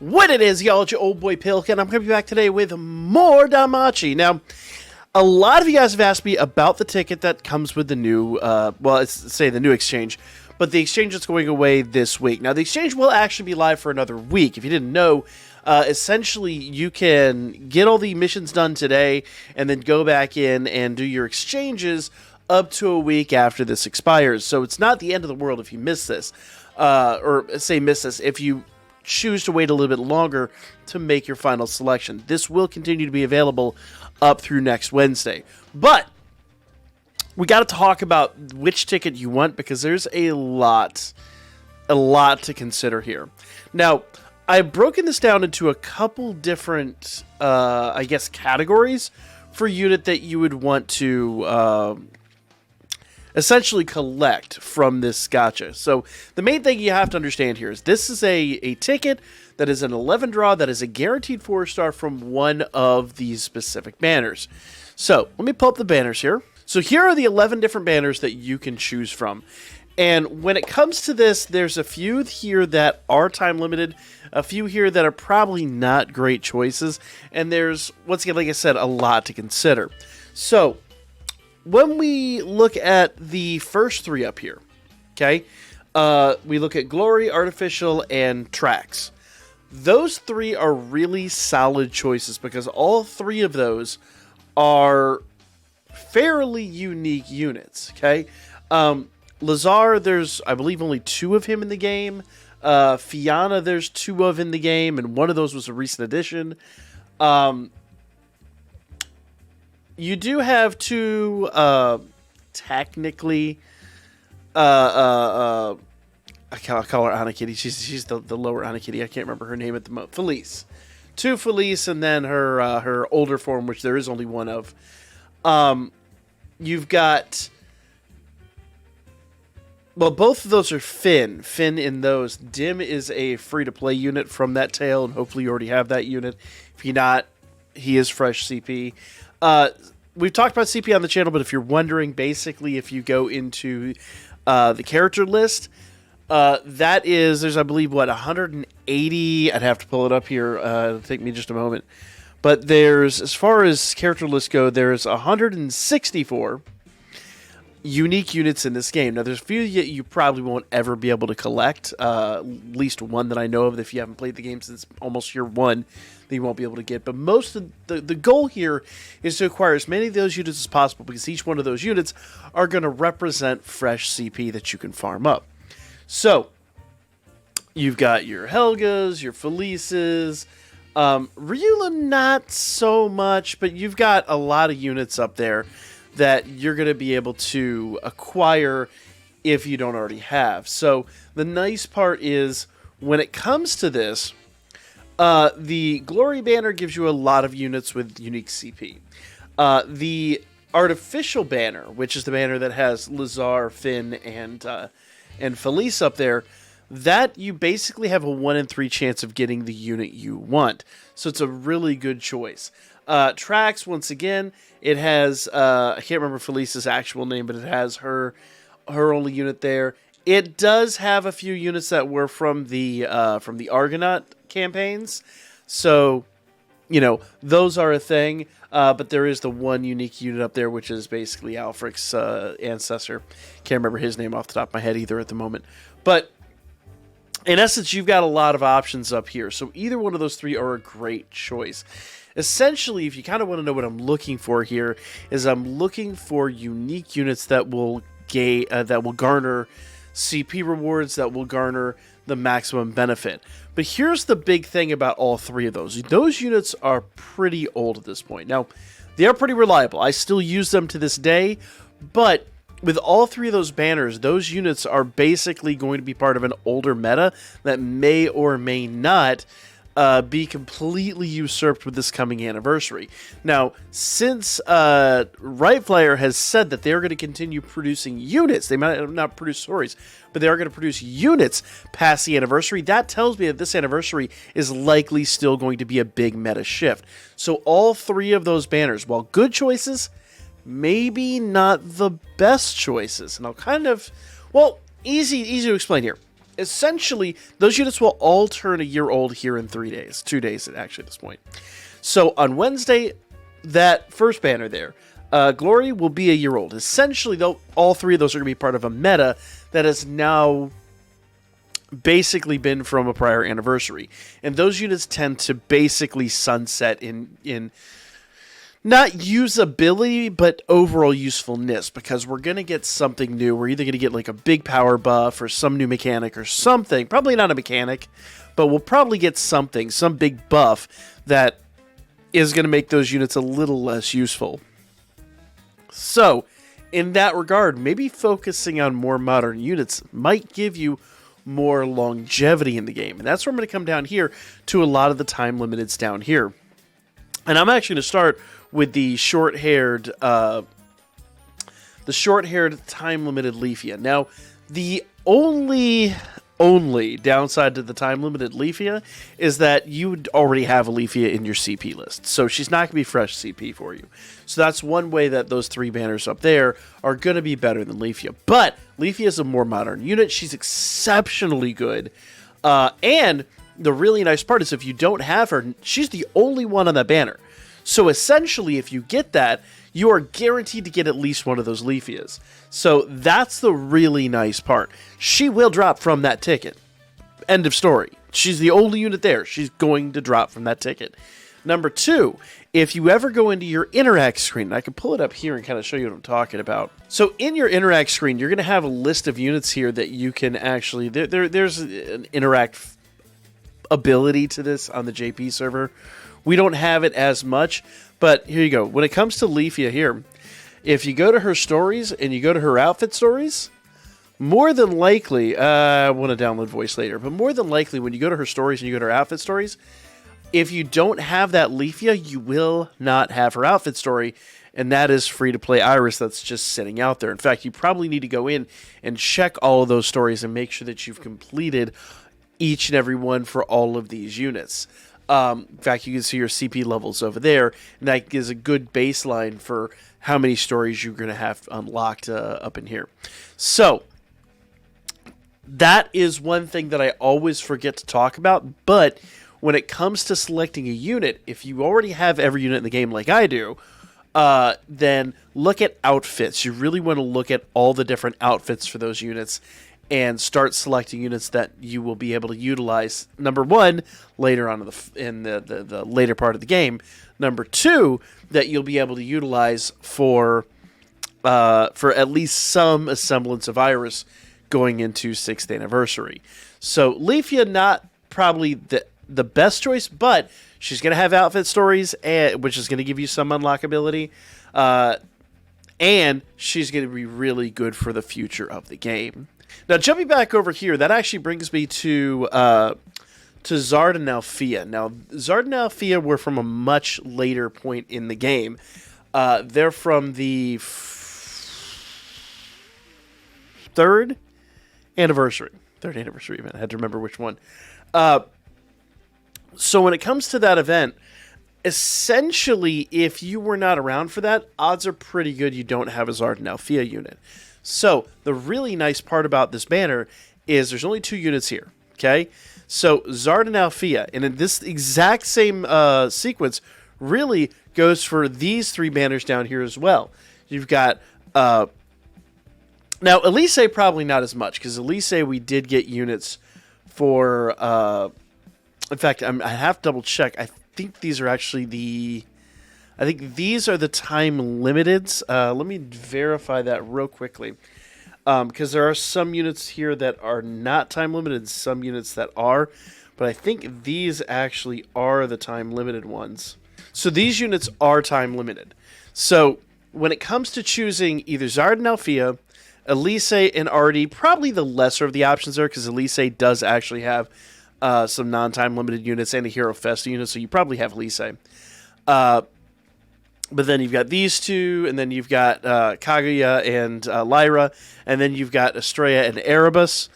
What it is, y'all, it's your old boy Pilk, and I'm going to be back today with more Danmachi. Now, a lot of you guys have asked me about the ticket that comes with the new, the new exchange, but the exchange is going away this week. Now, the exchange will actually be live for another week. If you didn't know, essentially, you can get all the missions done today, and then go back in and do your exchanges up to a week after this expires. So it's not the end of the world if you miss this, if you choose to wait a little bit longer to make your final selection. This will continue to be available up through next Wednesday. But we got to talk about which ticket you want, because there's a lot to consider here. Now, I've broken this down into a couple different, categories for unit that you would want to essentially collect from this gacha. So the main thing you have to understand here is this is a ticket that is an 11 draw that is a guaranteed 4-star from one of these specific banners. So let me pull up the banners here. So here are the 11 different banners that you can choose from. And when it comes to this, there's a few here that are time limited, a few here that are probably not great choices, and there's, once again, like I said, a lot to consider. So when we look at the first three up here, okay, we look at Glory, Artificial, and Tracks. Those three are really solid choices because all three of those are fairly unique units, okay? Lazar, there's, I believe, only 2 of him in the game. Fianna, there's 2 of in the game, and one of those was a recent addition. You do have 2, technically, I call her Anna Kitty. She's the lower Anna Kitty. I can't remember her name at the moment. Felice. 2 Felice, and then her older form, which there is only 1 of. You've got, well, both of those are Finn. Finn in those. Dim is a free-to-play unit from that tail, and hopefully you already have that unit. If you're not, he is fresh CP. We've talked about CP on the channel, but if you're wondering, basically, if you go into the character list, that is, there's, I believe, 180? I'd have to pull it up here. It'll take me just a moment. But there's, as far as character lists go, there's 164 unique units in this game. Now, there's a few you probably won't ever be able to collect. At least one that I know of, if you haven't played the game since almost year 1, that you won't be able to get. But most of the goal here is to acquire as many of those units as possible, because each one of those units are going to represent fresh CP that you can farm up. So, you've got your Helgas, your Felices, Ryula not so much, but you've got a lot of units up there that you're going to be able to acquire if you don't already have. So the nice part is, when it comes to this, the Glory banner gives you a lot of units with unique CP. The Artificial banner, which is the banner that has Lazar, Finn, and Felice up there, that you basically have a 1 in 3 chance of getting the unit you want. So it's a really good choice. Tracks, once again, it has, I can't remember Felice's actual name, but it has her only unit there. It does have a few units that were from the Argonaut campaigns. So, you know, those are a thing. But there is the one unique unit up there, which is basically Alfric's ancestor. Can't remember his name off the top of my head either at the moment. But in essence, you've got a lot of options up here. So either one of those 3 are a great choice. Essentially, if you kind of want to know what I'm looking for here, is I'm looking for unique units that will garner CP rewards, that will garner the maximum benefit. But here's the big thing about all 3 of those. Those units are pretty old at this point. Now, they are pretty reliable. I still use them to this day, but with all 3 of those banners, those units are basically going to be part of an older meta that may or may not be completely usurped with this coming anniversary. Now, since Rightflyer has said that they're going to continue producing units, they might not produce stories, but they are going to produce units past the anniversary, that tells me that this anniversary is likely still going to be a big meta shift. So all 3 of those banners, while good choices, maybe not the best choices. And I'll kind of, well, easy to explain here. essentially, those units will all turn a year old here in 3 days. 2 days, actually, at this point. So on Wednesday, that first banner there, Glory will be a year old. Essentially, though, all 3 of those are going to be part of a meta that has now basically been from a prior anniversary. And those units tend to basically sunset in not usability, but overall usefulness, because we're going to get something new. We're either going to get like a big power buff or some new mechanic or something. Probably not a mechanic, but we'll probably get something, some big buff that is going to make those units a little less useful. So, in that regard, maybe focusing on more modern units might give you more longevity in the game. And that's where I'm going to come down here to a lot of the time limiteds down here. And I'm actually going to start with the short-haired time-limited Leafia. Now, the only downside to the time-limited Leafia is that you already have a Leafia in your CP list. So she's not going to be fresh CP for you. So that's one way that those 3 banners up there are going to be better than Leafia. But Leafia is a more modern unit. She's exceptionally good. And the really nice part is if you don't have her, she's the only one on that banner. So essentially, if you get that, you are guaranteed to get at least one of those Leafias. So that's the really nice part. She will drop from that ticket. End of story. She's the only unit there. She's going to drop from that ticket. Number 2, if you ever go into your interact screen, and I can pull it up here and kind of show you what I'm talking about. So in your interact screen, you're going to have a list of units here that you can actually... There's an interact ability to this on the JP server. We don't have it as much, but here you go. When it comes to Leafia here, if you go to her stories and you go to her outfit stories, more than likely, I want to download voice later, but more than likely when you go to her stories and you go to her outfit stories, if you don't have that Leafia, you will not have her outfit story, and that is free-to-play Iris that's just sitting out there. In fact, you probably need to go in and check all of those stories and make sure that you've completed each and every one for all of these units. In fact, you can see your CP levels over there, and that gives a good baseline for how many stories you're going to have unlocked up in here. So, that is one thing that I always forget to talk about, but when it comes to selecting a unit, if you already have every unit in the game like I do, then look at outfits. You really want to look at all the different outfits for those units and start selecting units that you will be able to utilize. Number 1, later on in the later part of the game. Number 2, that you'll be able to utilize for at least some semblance of Iris going into 6th anniversary. So Leafia, not probably the best choice, but she's going to have outfit stories, which is going to give you some unlockability. And she's going to be really good for the future of the game. Now, jumping back over here, that actually brings me to Zard and Althea. Now, Zard and Althea were from a much later point in the game. They're from the 3rd anniversary. 3rd anniversary event. I had to remember which one. So when it comes to that event, essentially, if you were not around for that, odds are pretty good you don't have a Zard and Althea unit. So, the really nice part about this banner is there's only 2 units here, okay? So, Zard and Althea, and in this exact same sequence, really goes for these 3 banners down here as well. You've got, now, Elise probably not as much, because Elise we did get units for, in fact, I have to double check. I think these are actually I think these are the time limiteds. Let me verify that real quickly. Because there are some units here that are not time limited, some units that are. But I think these actually are the time limited ones. So these units are time limited. So when it comes to choosing either Zard and Althea, Elise and Artie, probably the lesser of the options there, because Elise does actually have some non-time limited units and a Hero Festa unit, so you probably have Elise. But then you've got these 2, and then you've got Kaguya and Lyra, and then you've got Estrella and Erebus.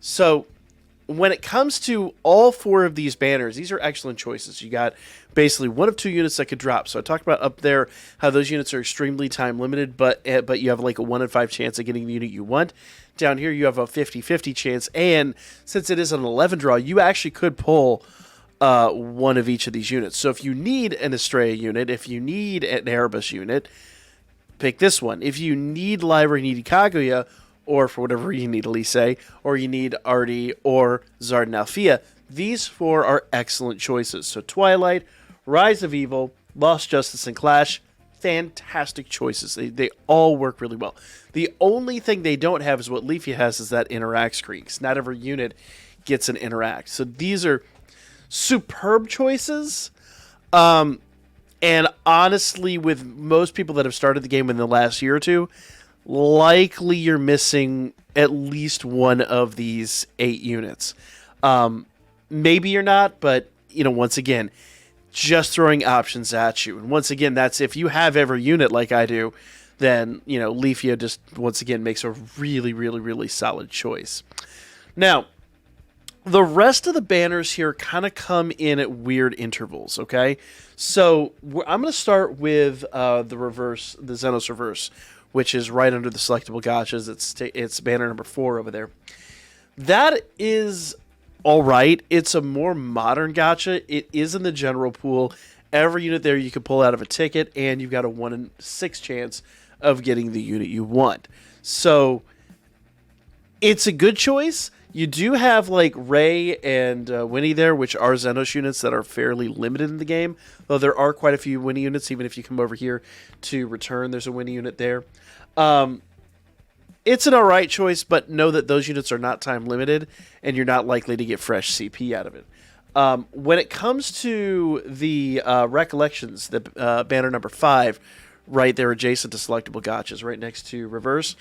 So when it comes to all 4 of these banners, these are excellent choices. You got basically 1 of 2 units that could drop. So I talked about up there how those units are extremely time limited, but you have like a 1 in 5 chance of getting the unit you want. Down here you have a 50-50 chance, and since it is an 11 draw, you actually could pull 1 of each of these units. So if you need an Estrella unit, if you need an Erebus unit, pick this one. If you need Lyra, you need Kaguya, or for whatever reason you need Elise, or you need Artie or Zardan Althea, these 4 are excellent choices. So Twilight, Rise of Evil, Lost Justice, and Clash, fantastic choices. They all work really well. The only thing they don't have is what Leafy has, is that interact screen. Not every unit gets an interact. So these are superb choices. And honestly, with most people that have started the game in the last year or two, likely you're missing at least 1 of these 8 units. Maybe you're not, but, once again, just throwing options at you. And once again, that's if you have every unit like I do, then, Leafia just, once again, makes a really, really, really solid choice. Now, the rest of the banners here kind of come in at weird intervals, okay? So I'm going to start with the Xenos Reverse, which is right under the selectable gotchas. It's banner number 4 over there. That is all right. It's a more modern gotcha. It is in the general pool. Every unit there you can pull out of a ticket, and you've got a 1 in 6 chance of getting the unit you want. So it's a good choice. You do have like Ray and Winnie there, which are Xenos units that are fairly limited in the game. Though there are quite a few Winnie units, even if you come over here to return, there's a Winnie unit there. It's an alright choice, but know that those units are not time limited, and you're not likely to get fresh CP out of it. When it comes to the Recollections, the banner number 5, right there adjacent to selectable gotchas, right next to Reverse,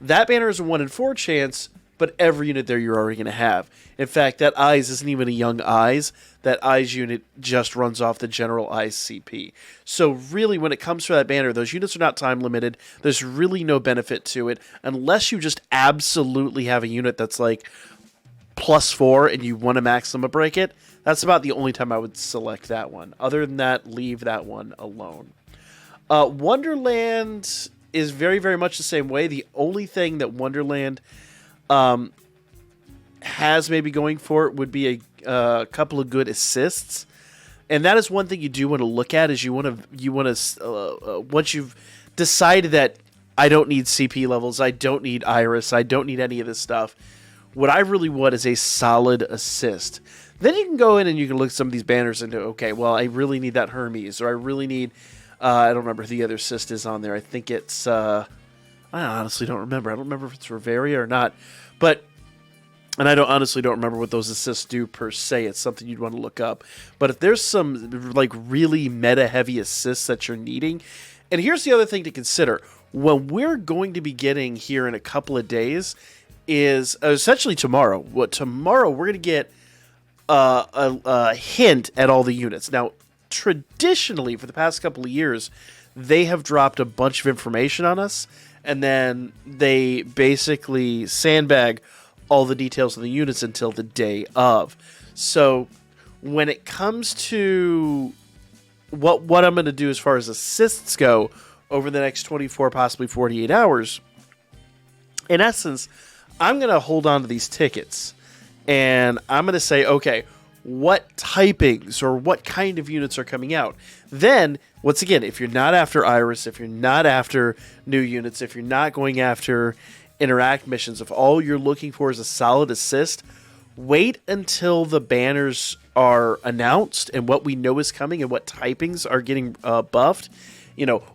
that banner is a 1 in 4 chance, but every unit there you're already going to have. In fact, that Eyes isn't even a young Eyes. That Eyes unit just runs off the general Eyes CP. So really, when it comes to that banner, those units are not time limited. There's really no benefit to it, unless you just absolutely have a unit that's like +4 and you want to Maxima break it. That's about the only time I would select that one. Other than that, leave that one alone. Wonderland is very, very much the same way. The only thing that Wonderland has maybe going for it would be a couple of good assists, and that is one thing you do want to look at. Is you want to once you've decided that I don't need CP levels, I don't need Iris, I don't need any of this stuff. What I really want is a solid assist. Then you can go in and you can look at some of these banners and go, okay, well, I really need that Hermes, or I really need I don't remember who the other assist is on there. I think it's I honestly don't remember. I don't remember if it's Reveria or not. But, and I honestly don't remember what those assists do per se. It's something you'd want to look up. But if there's some like really meta-heavy assists that you're needing, and here's the other thing to consider. What we're going to be getting here in a couple of days is essentially tomorrow. Tomorrow we're going to get a hint at all the units. Now, traditionally, for the past couple of years, they have dropped a bunch of information on us, and then they basically sandbag all the details of the units until the day of. So when it comes to what I'm going to do as far as assists go over the next 24, possibly 48 hours, in essence, I'm going to hold on to these tickets, and I'm going to say, okay, what typings or what kind of units are coming out? Then, once again, if you're not after Iris, if you're not after new units, if you're not going after interact missions, if all you're looking for is a solid assist, wait until the banners are announced and what we know is coming and what typings are getting buffed,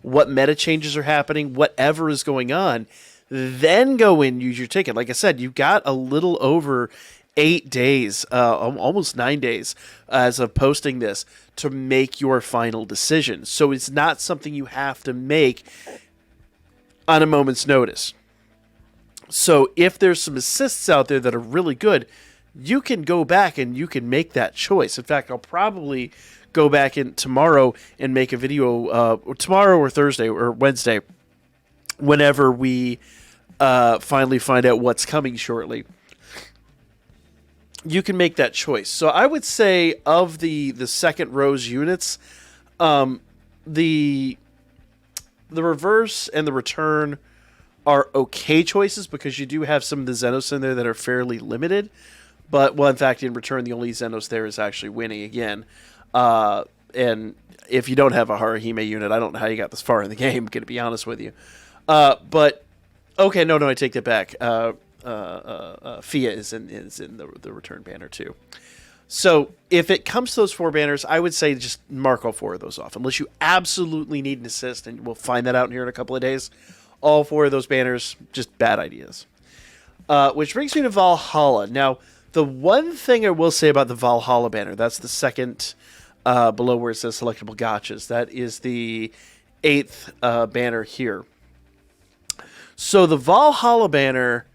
what meta changes are happening, whatever is going on, then go in, use your ticket. Like I said, you've got a little over 8 days, almost 9 days, as of posting this, to make your final decision. So it's not something you have to make on a moment's notice. So if there's some assists out there that are really good, you can go back and you can make that choice. In fact, I'll probably go back in tomorrow and make a video, tomorrow or Thursday or Wednesday, whenever we finally find out what's coming shortly. you can make that choice. So I would say of the second row's units, the reverse and the return are okay choices because you do have some of the Xenos in there that are fairly limited. But, well, in fact, in return, the only Xenos there is actually Winnie again. And if you don't have a Haruhime unit, I don't know how you got this far in the game, going to be honest with you. But, okay, no, I take that back. Fia is in the return banner, too. So, if it comes to those 4 banners, I would say just mark all 4 of those off. Unless you absolutely need an assist, and we'll find that out here in a couple of days. All 4 of those banners, just bad ideas. Which brings me to Valhalla. Now, the one thing I will say about the Valhalla banner, that's the second below where it says selectable gotchas. That is the 8th banner here. So the Valhalla banner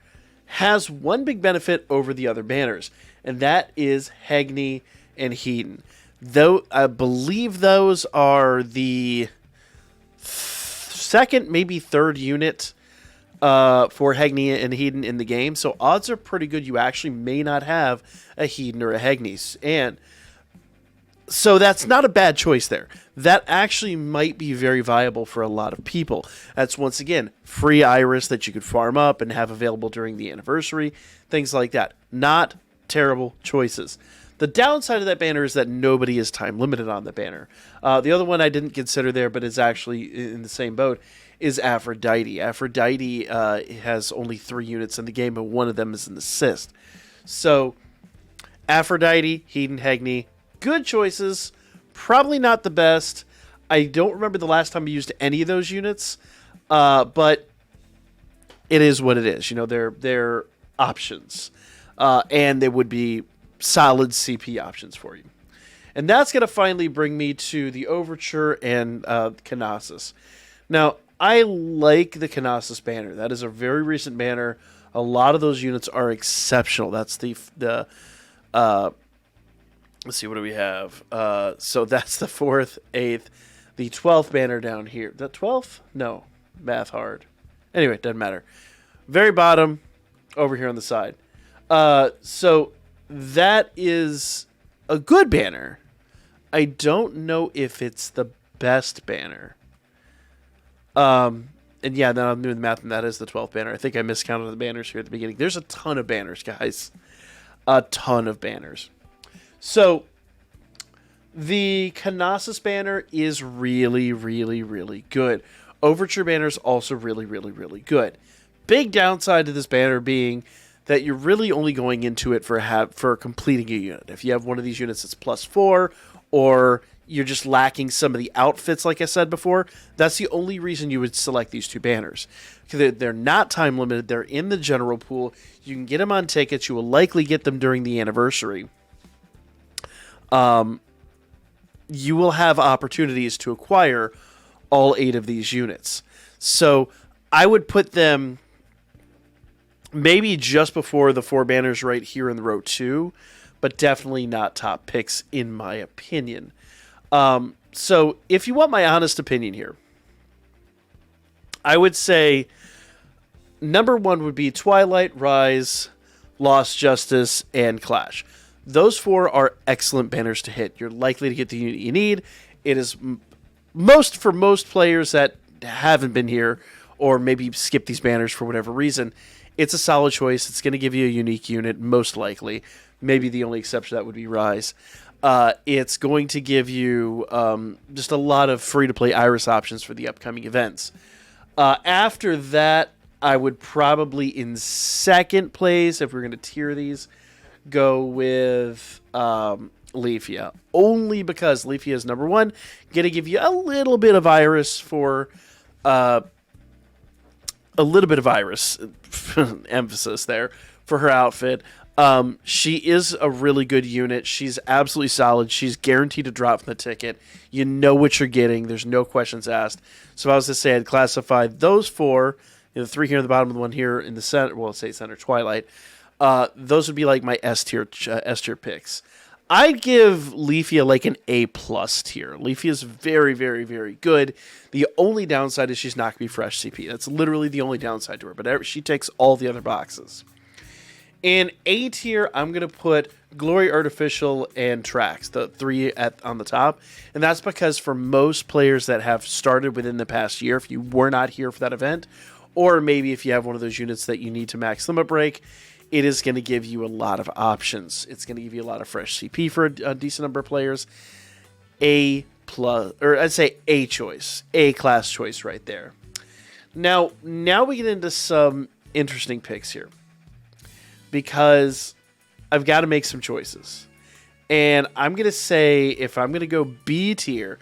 has one big benefit over the other banners, and that is Hegni and Hedon. Though I believe those are the second, maybe third unit for Hegni and Hedon in the game. So odds are pretty good you actually may not have a Hedon or a Hegni. And so that's not a bad choice there. That actually might be very viable for a lot of people. That's, once again, free Iris that you could farm up and have available during the anniversary. Things like that. Not terrible choices. The downside of that banner is that nobody is time limited on the banner. The other one I didn't consider there, but is actually in the same boat, is Aphrodite. Aphrodite has only 3 units in the game, and one of them is an assist. So, Aphrodite, Hedon, Hegni, good choices. Probably not the best. I don't remember the last time I used any of those units, but it is what it is. You know, they're options, and they would be solid CP options for you. And that's going to finally bring me to the Overture and Knossos. Now, I like the Knossos banner. That is a very recent banner. A lot of those units are exceptional. That's the let's see, what do we have? So that's the 4th, 8th, the 12th banner down here. The 12th? No, math hard. Anyway, it doesn't matter. Very bottom, over here on the side. So that is a good banner. I don't know if it's the best banner. And yeah, now I'm doing the math, and that is the 12th banner. I think I miscounted the banners here at the beginning. There's a ton of banners, guys. A ton of banners. So, the Knossos banner is really, really, really good. Overture banner is also really, really, really good. Big downside to this banner being that you're really only going into it for completing a unit. If you have one of these units that's +4, or you're just lacking some of the outfits, like I said before, that's the only reason you would select these 2 banners. They're not time limited. They're in the general pool. You can get them on tickets. You will likely get them during the anniversary. You will have opportunities to acquire all 8 of these units. So I would put them maybe just before the 4 banners right here in the row 2, but definitely not top picks in my opinion. So if you want my honest opinion here, I would say number 1 would be Twilight, Rise, Lost Justice, and Clash. Those 4 are excellent banners to hit. You're likely to get the unit you need. It is for most players that haven't been here or maybe skip these banners for whatever reason, it's a solid choice. It's going to give you a unique unit, most likely. Maybe the only exception to that would be Rise. It's going to give you just a lot of free-to-play Iris options for the upcoming events. After that, I would probably, in second place, if we're going to tier these, go with Leafia. Only because Leafia is number 1. Going to give you a little bit of Iris for... a little bit of Iris, emphasis there, for her outfit. She is a really good unit. She's absolutely solid. She's guaranteed to drop from the ticket. You know what you're getting. There's no questions asked. So if I was to say I'd classify those 4, the 3 here at the bottom, and the 1 here in the center, well, let's say center, Twilight, those would be like my S tier picks. I'd give Leafia like an A+ tier. Leafia is very, very, very good. The only downside is she's not going to be fresh CP. That's literally the only downside to her, but she ticks all the other boxes. In A tier, I'm going to put Glory, Artificial, and Tracks, the three on the top. And that's because for most players that have started within the past year, if you were not here for that event, or maybe if you have one of those units that you need to max limit break, it is going to give you a lot of options. It's going to give you a lot of fresh CP for a decent number of players. A plus, or I'd say A choice, A class choice right there. Now we get into some interesting picks here, because I've got to make some choices. And I'm going to say, if I'm going to go B tier,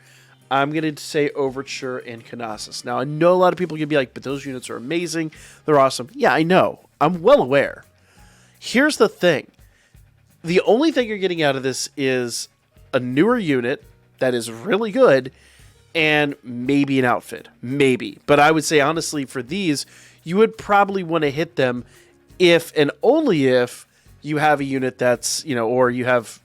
I'm going to say Overture and Knossos. Now, I know a lot of people can be like, but those units are amazing. They're awesome. Yeah, I know. I'm well aware. Here's the thing. The only thing you're getting out of this is a newer unit that is really good and maybe an outfit. Maybe. But I would say, honestly, for these, you would probably want to hit them if and only if you have a unit that's, or you have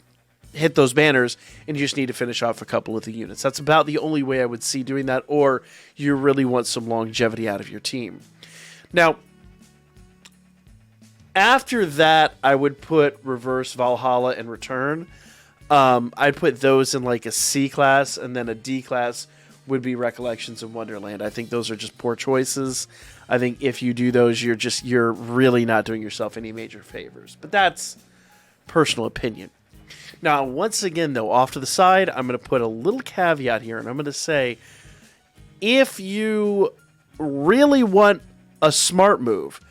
hit those banners and you just need to finish off a couple of the units. That's about the only way I would see doing that, or you really want some longevity out of your team. Now, after that, I would put Reverse, Valhalla, and Return. I'd put those in like a C class, and then a D class would be Recollections and Wonderland. I think those are just poor choices. I think if you do those, you're really not doing yourself any major favors. But that's personal opinion. Now, once again, though, off to the side, I'm going to put a little caveat here, and I'm going to say, if you really want a smart move,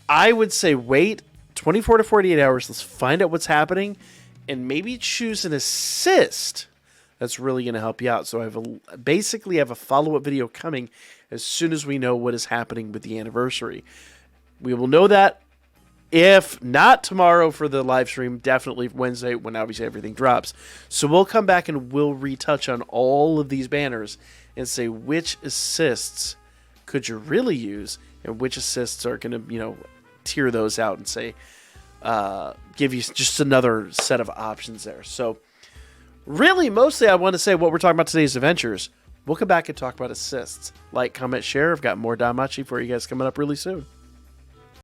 I would say wait 24 to 48 hours. Let's find out what's happening, and maybe choose an assist that's really going to help you out. So I basically have a follow-up video coming as soon as we know what is happening with the anniversary. We will know that, if not tomorrow for the live stream, definitely Wednesday when obviously everything drops. So we'll come back and we'll retouch on all of these banners and say which assists could you really use and which assists are going to, tier those out and say, give you just another set of options there. So really, mostly I want to say what we're talking about today's adventures. We'll come back and talk about assists. Like, comment, share. I've got more Danmachi for you guys coming up really soon.